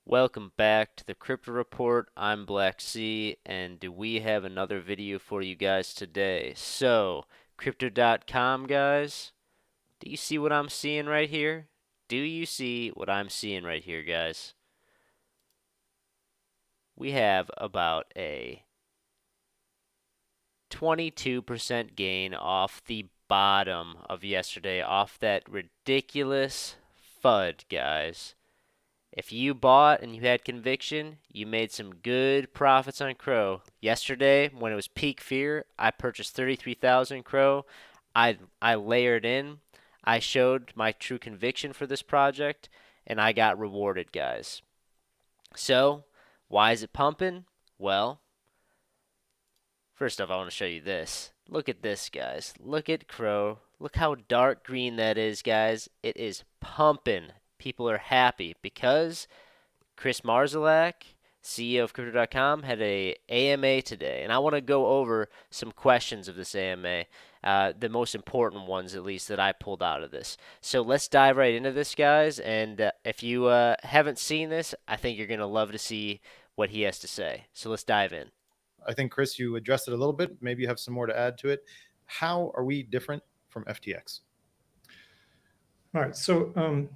Welcome back to the Crypto Report. I'm Blacksea, and we have another video for you guys today. So, crypto.com guys, do you see what I'm seeing right here? Do you see what I'm seeing right here, guys? We have about a 22% gain off the bottom of yesterday, off that ridiculous FUD, guys. If you bought and you had conviction, you made some good profits on CRO. Yesterday, when it was peak fear, I purchased 33,000 CRO. I layered in. I showed my true conviction for this project, and I got rewarded, guys. So, why is it pumping? Well, first off, I want to show you this. Look at this, guys. Look at CRO. Look how dark green that is, guys. It is pumping. People are happy because Chris Marszalek, CEO of Crypto.com, had a AMA today, and I want to go over some questions of this AMA, the most important ones at least that I pulled out of this. So let's dive right into this, guys. And if you haven't seen this, I think you're gonna love to see what he has to say. So let's dive in. I think, Chris, you addressed it a little bit. Maybe you have some more to add to it. How are we different from FTX? All right. So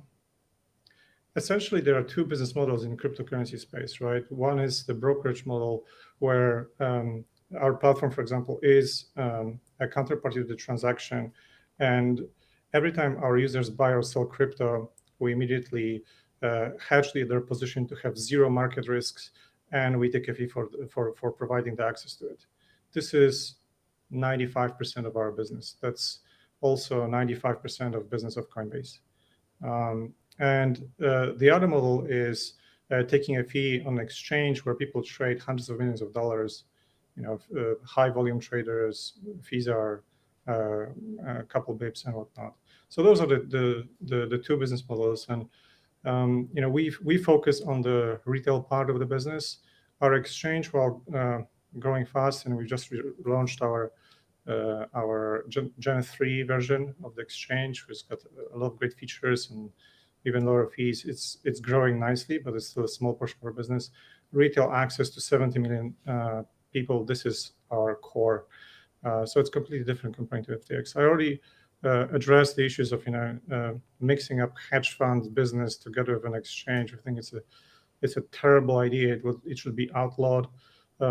essentially, there are two business models in cryptocurrency space, right? One is the brokerage model, where our platform, for example, is a counterparty to the transaction, and every time our users buy or sell crypto, we immediately hedge their position to have zero market risks, and we take a fee for providing the access to it. This is 95% of our business. That's also 95% of business of Coinbase. And the other model is taking a fee on exchange where people trade hundreds of millions of dollars. High volume traders, fees are a couple bips and whatnot. So those are the two business models. And we focus on the retail part of the business. Our exchange, while growing fast, and we just launched our Gen 3 version of the exchange, which has got a lot of great features and even lower fees. It's growing nicely, but it's still a small portion of our business. Retail access to 70 million people, this is our core. So it's completely different compared to FTX. I already addressed the issues of mixing up hedge funds business together with an exchange. I think it's a terrible idea. It should be outlawed. I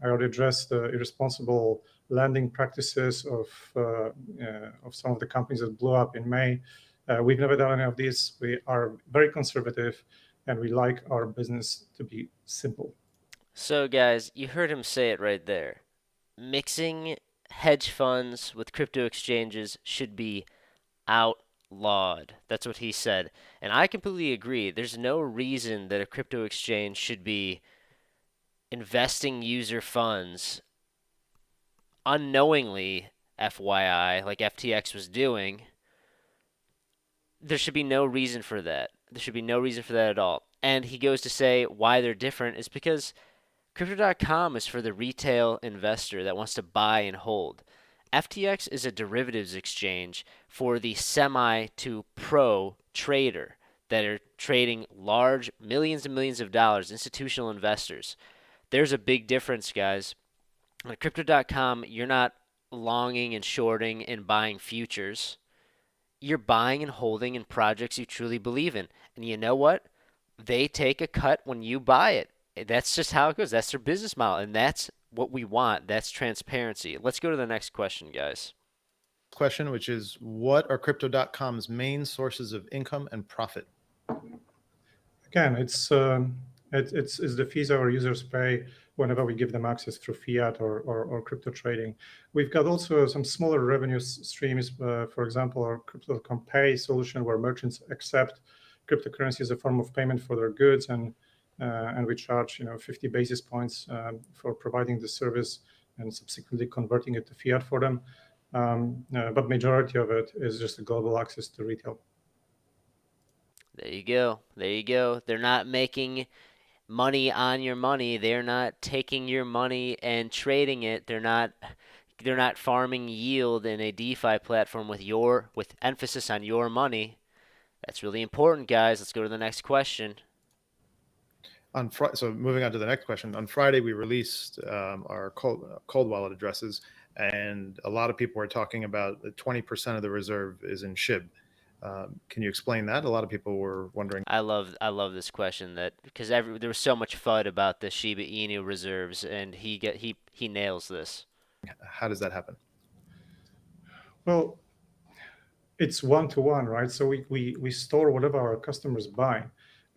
already addressed the irresponsible lending practices of some of the companies that blew up in May. We've never done any of this. We are very conservative, and we like our business to be simple. So, guys, you heard him say it right there. Mixing hedge funds with crypto exchanges should be outlawed. That's what he said. And I completely agree. There's no reason that a crypto exchange should be investing user funds unknowingly, FYI, like FTX was doing. There should be no reason for that. There should be no reason for that at all. And he goes to say why they're different is because Crypto.com is for the retail investor that wants to buy and hold. FTX is a derivatives exchange for the semi to pro trader that are trading large millions and millions of dollars, institutional investors. There's a big difference, guys. On Crypto.com, you're not longing and shorting and buying futures. You're buying and holding in projects you truly believe in. And you know what? They take a cut when you buy it. That's just how it goes. That's their business model. And that's what we want. That's transparency. Let's go to the next question, guys. Question, which is, what are Crypto.com's main sources of income and profit? Again, it's the fees our users pay whenever we give them access through fiat or crypto trading. We've got also some smaller revenue streams. For example, our cryptocom pay solution, where merchants accept cryptocurrency as a form of payment for their goods, and we charge 50 basis points for providing the service and subsequently converting it to fiat for them. But majority of it is just a global access to retail. There you go. There you go. They're not making money on your money. They're not taking your money and trading it. They're not farming yield in a DeFi platform with emphasis on your money. That's really important, guys. Let's go to the next question. So moving on to the next question. On Friday, we released our cold wallet addresses, and a lot of people were talking about that 20% of the reserve is in SHIB. Can you explain that? A lot of people were wondering. I love this question that because there was so much FUD about the Shiba Inu reserves, and he nails this. How does that happen? Well, it's one-to-one, right? So we store whatever our customers buy.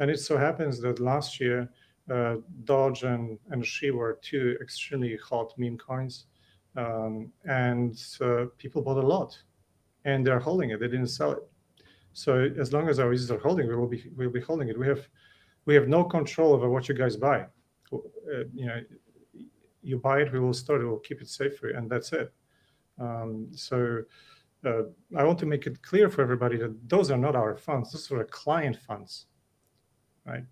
And it so happens that last year, Doge and Shiba were two extremely hot meme coins. And people bought a lot, and they're holding it. They didn't sell it. So as long as our users are holding, we'll be holding it. We have no control over what you guys buy. You know, you buy it, we will store it, we'll keep it safe for you, and that's it. I want to make it clear for everybody that those are not our funds. Those are client funds, right?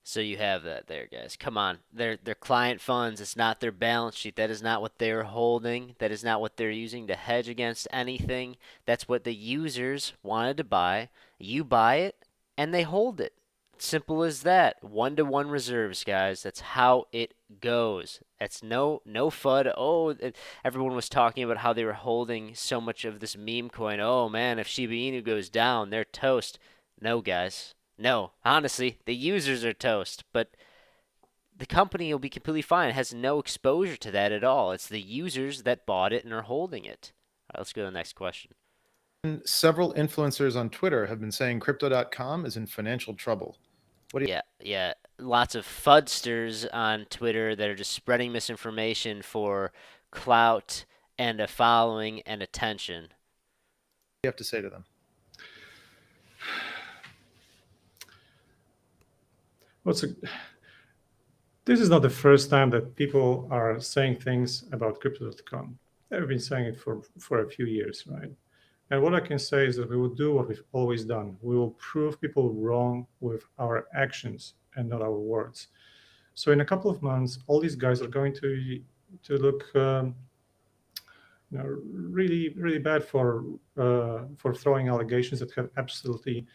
So you have that there, guys. Come on. They're client funds. It's not their balance sheet. That is not what they're holding. That is not what they're using to hedge against anything. That's what the users wanted to buy. You buy it and they hold it. Simple as that. 1-to-1 reserves, guys. That's how it goes. That's no FUD. Oh, everyone was talking about how they were holding so much of this meme coin. Oh man, if Shiba Inu goes down, they're toast. No, guys. No, honestly, the users are toast, but the company will be completely fine. It has no exposure to that at all. It's the users that bought it and are holding it. All right, let's go to the next question. Several influencers on Twitter have been saying cryptocom is in financial trouble. What do you? Yeah. Lots of fudsters on Twitter that are just spreading misinformation for clout and a following and attention. Have to say to them? This is not the first time that people are saying things about crypto.com. They've been saying it for a few years, right? And what I can say is that we will do what we've always done. We will prove people wrong with our actions and not our words. So in a couple of months, all these guys are going to look really, really bad for throwing allegations that have absolutely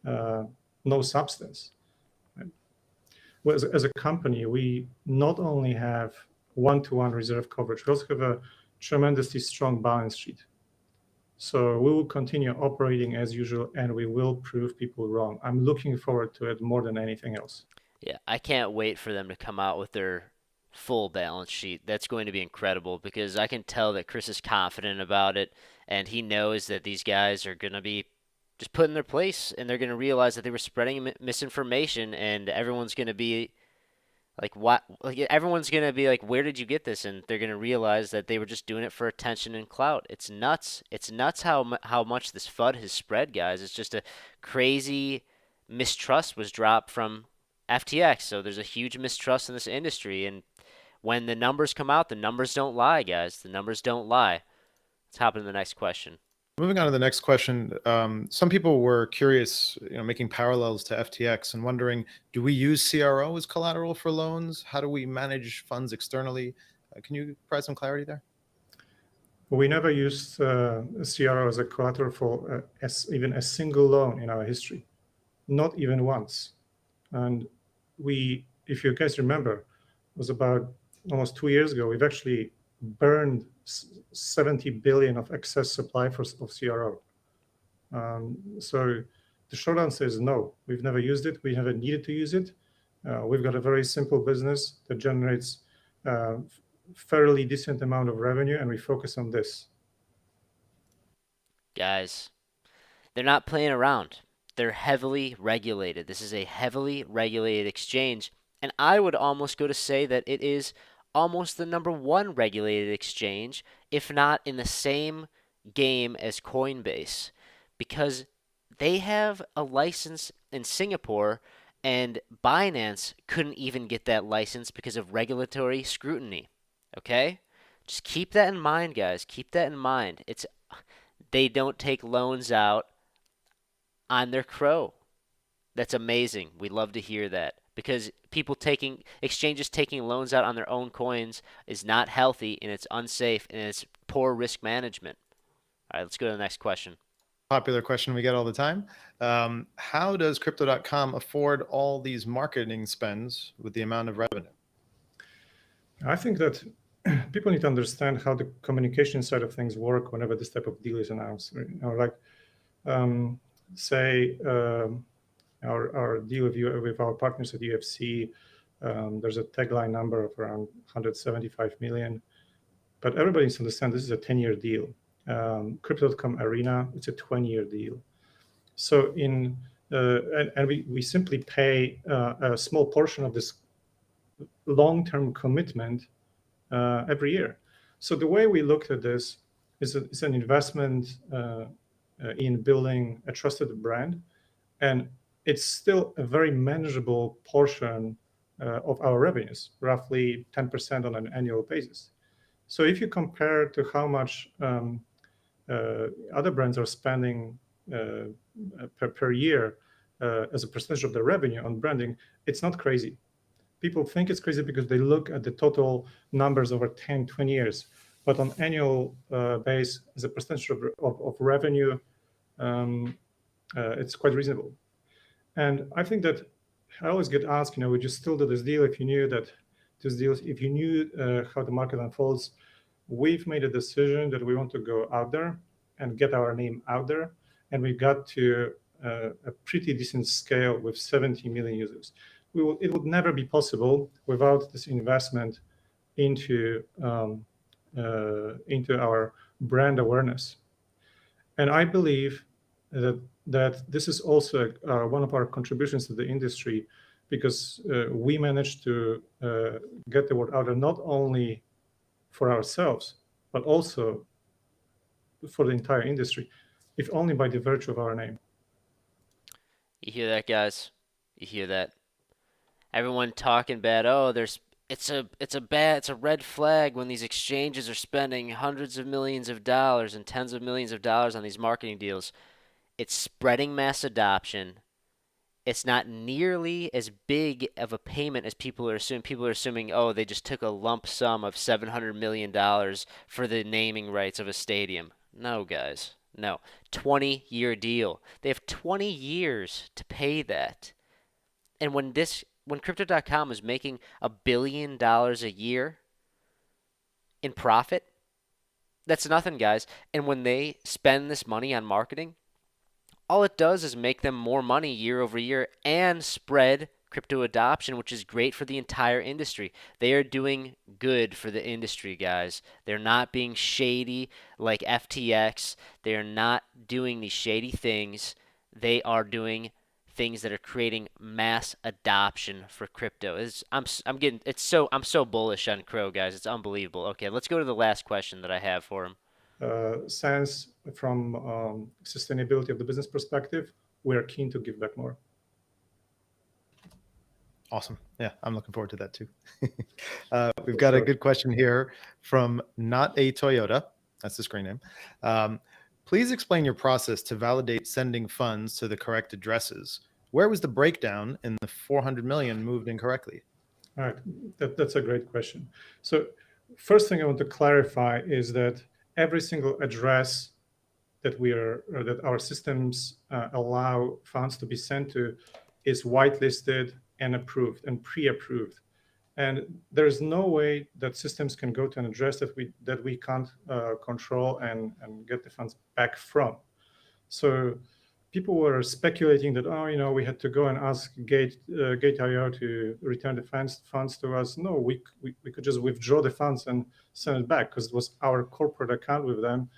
no substance. Well, as a company, we not only have one-to-one reserve coverage, we also have a tremendously strong balance sheet. So we will continue operating as usual, and we will prove people wrong. I'm looking forward to it more than anything else. Yeah, I can't wait for them to come out with their full balance sheet. That's going to be incredible because I can tell that Chris is confident about it and he knows that these guys are going to be just put in their place and they're going to realize that they were spreading misinformation and everyone's going to be like what like everyone's going to be like where did you get this and they're going to realize that they were just doing it for attention and clout. It's nuts. It's nuts how much this FUD has spread, guys. It's just a crazy mistrust was dropped from FTX. So there's a huge mistrust in this industry. And when the numbers come out, the numbers don't lie, guys. The numbers don't lie. Let's hop into the next question. Moving on to the next question. Some people were curious, making parallels to FTX and wondering, do we use CRO as collateral for loans? How do we manage funds externally? Can you provide some clarity there? We never used CRO as a collateral for even a single loan in our history, not even once. And if you guys remember, it was about almost 2 years ago, we've actually burned 70 billion of excess supply of CRO. So the short answer is no. We've never used it. We never needed to use it. We've got a very simple business that generates fairly decent amount of revenue, and we focus on this. Guys, they're not playing around. They're heavily regulated. This is a heavily regulated exchange. And I would almost go to say that it is almost the number one regulated exchange, if not in the same game as Coinbase, because they have a license in Singapore and Binance couldn't even get that license because of regulatory scrutiny. Okay? Just keep that in mind, guys. Keep that in mind. They don't take loans out on their CRO. That's amazing. We love to hear that because exchanges taking loans out on their own coins is not healthy and it's unsafe and it's poor risk management. All right, let's go to the next question. popular question we get all the time. How does crypto.com afford all these marketing spends with the amount of revenue? I think that people need to understand how the communication side of things work whenever this type of deal is announced. Like, say, our deal with our partners at UFC, there's a tagline number of around 175 million. But everybody needs to understand this is a 10-year deal. Crypto.com Arena, it's a 20-year deal. So we simply pay a small portion of this long-term commitment every year. So the way we looked at this is it's an investment in building a trusted brand, and it's still a very manageable portion of our revenues, roughly 10% on an annual basis. So if you compare to how much other brands are spending per year as a percentage of their revenue on branding, it's not crazy. People think it's crazy because they look at the total numbers over 10, 20 years. But on annual base, as a percentage of revenue, it's quite reasonable. And I think that I always get asked, would you still do this deal if you knew that this deal, if you knew how the market unfolds? We've made a decision that we want to go out there and get our name out there. And we got to a pretty decent scale with 70 million users. It would never be possible without this investment into our brand awareness. And I believe that this is also one of our contributions to the industry, because we managed to get the word out there, not only for ourselves, but also for the entire industry, if only by the virtue of our name. You hear that, guys? You hear that? Everyone talking bad. Oh, it's a red flag when these exchanges are spending hundreds of millions of dollars and tens of millions of dollars on these marketing deals. It's spreading mass adoption. It's not nearly as big of a payment as people are assuming. People are assuming, oh, they just took a lump sum of $700 million for the naming rights of a stadium. No, guys. No. 20-year deal. They have 20 years to pay that. And when Crypto.com is making $1 billion a year in profit, that's nothing, guys. And when they spend this money on marketing, all it does is make them more money year over year and spread crypto adoption, which is great for the entire industry. They are doing good for the industry, guys. They're not being shady like FTX. They are not doing these shady things. They are doing things that are creating mass adoption for crypto. I'm so bullish on Crow, guys. It's unbelievable. Okay, let's go to the last question that I have for him. Sense from sustainability of the business perspective, we're keen to give back more. Awesome. Yeah, I'm looking forward to that too. We've got a good question here from Not a Toyota. That's the screen name. Please explain your process to validate sending funds to the correct addresses. Where was the breakdown in the 400 million moved incorrectly? All right, that's a great question. So first thing I want to clarify is that every single address that our systems allow funds to be sent to is whitelisted and approved and pre-approved. And there is no way that systems can go to an address that we can't control and get the funds back from. So people were speculating that, we had to go and ask Gate.io to return the funds to us. No, we could just withdraw the funds and send it back because it was our corporate account with them.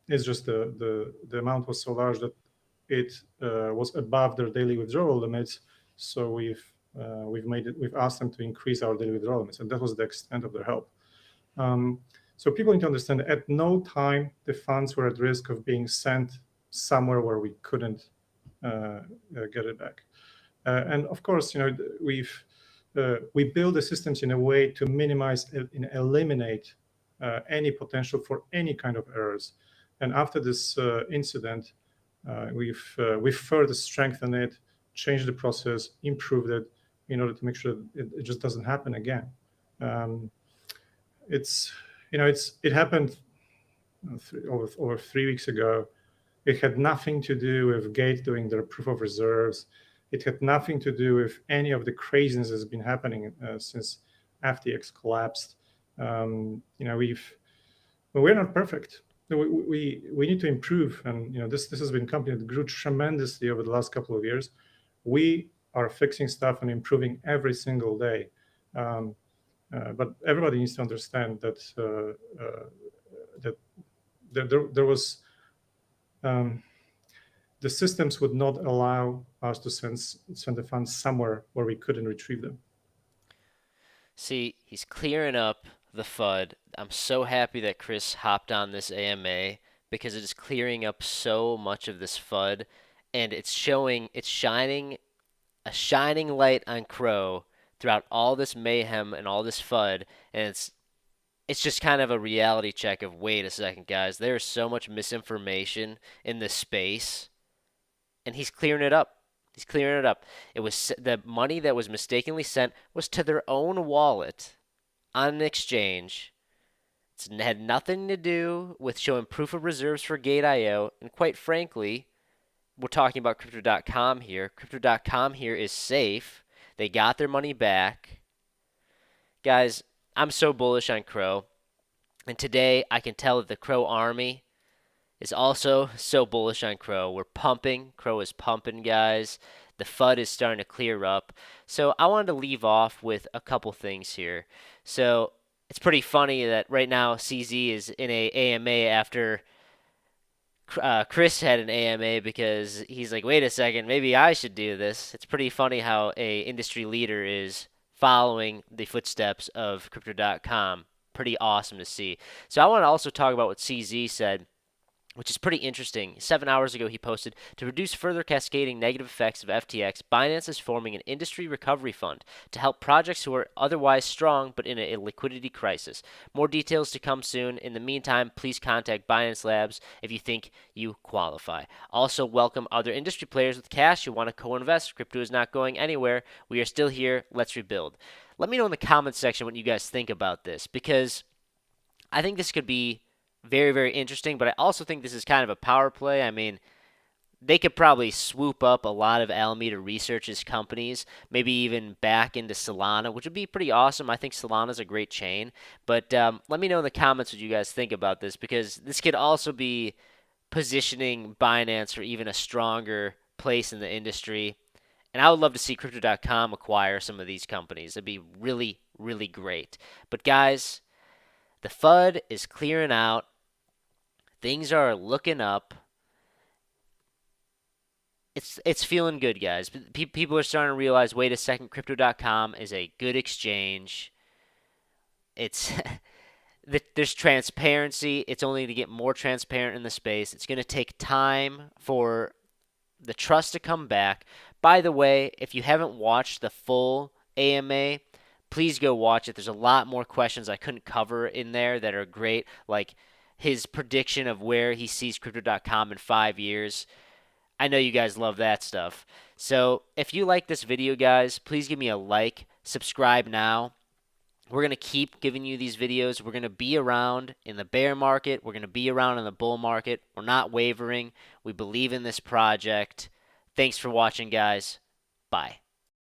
It's just the amount was so large that it was above their daily withdrawal limits. So we've asked them to increase our daily withdrawal limits, and that was the extent of their help. So people need to understand that at no time the funds were at risk of being sent somewhere where we couldn't get it back. And of course, we build the systems in a way to minimize and eliminate any potential for any kind of errors. And after this incident, we've further strengthened it, changed the process, improved it in order to make sure it just doesn't happen again. It happened over 3 weeks ago. It had nothing to do with Gate doing their proof of reserves. It had nothing to do with any of the craziness that's been happening since FTX collapsed. We're not perfect. We need to improve, and this has been a company that grew tremendously over the last couple of years. We are fixing stuff and improving every single day. But everybody needs to understand that there was the systems would not allow us to send the funds somewhere where we couldn't retrieve them. See, he's clearing up the FUD. I'm so happy that Chris hopped on this AMA because it is clearing up so much of this FUD, and it's shining a shining light on CRO throughout all this mayhem and all this FUD, and it's just kind of a reality check of, wait a second, guys, there's so much misinformation in this space, and he's clearing it up. He's clearing it up. It was the money that was mistakenly sent was to their own wallet on an exchange. It had nothing to do with showing proof of reserves for Gate.io, and quite frankly, we're talking about crypto.com here. Crypto.com here is safe. They got their money back. Guys, I'm so bullish on CRO. And today I can tell that the CRO army is also so bullish on CRO. We're pumping. CRO is pumping, guys. The FUD is starting to clear up. So I wanted to leave off with a couple things here. So it's pretty funny that right now CZ is in a AMA after Chris had an AMA because he's like, wait a second, maybe I should do this. It's pretty funny how a industry leader is following the footsteps of crypto.com. Pretty awesome to see. So I want to also talk about what CZ said, which is pretty interesting. 7 hours ago, he posted, to reduce further cascading negative effects of FTX, Binance is forming an industry recovery fund to help projects who are otherwise strong but in a liquidity crisis. More details to come soon. In the meantime, please contact Binance Labs if you think you qualify. Also, welcome other industry players with cash who want to co-invest. Crypto is not going anywhere. We are still here. Let's rebuild. Let me know in the comments section what you guys think about this, because I think this could be very, very interesting, but I also think this is kind of a power play. I mean, they could probably swoop up a lot of Alameda Research's companies, maybe even back into Solana, which would be pretty awesome. I think Solana's a great chain. But let me know in the comments what you guys think about this, because this could also be positioning Binance for even a stronger place in the industry. And I would love to see Crypto.com acquire some of these companies. It'd be really, really great. But guys, the FUD is clearing out. Things are looking up. It's feeling good, guys. People are starting to realize, wait a second, crypto.com is a good exchange. It's there's transparency. It's only to get more transparent in the space. It's going to take time for the trust to come back. By the way, if you haven't watched the full AMA, please go watch it. There's a lot more questions I couldn't cover in there that are great, like his prediction of where he sees crypto.com in 5 years. I know you guys love that stuff. So if you like this video, guys, please give me a like, subscribe now. We're going to keep giving you these videos. We're going to be around in the bear market. We're going to be around in the bull market. We're not wavering. We believe in this project. Thanks for watching, guys. Bye.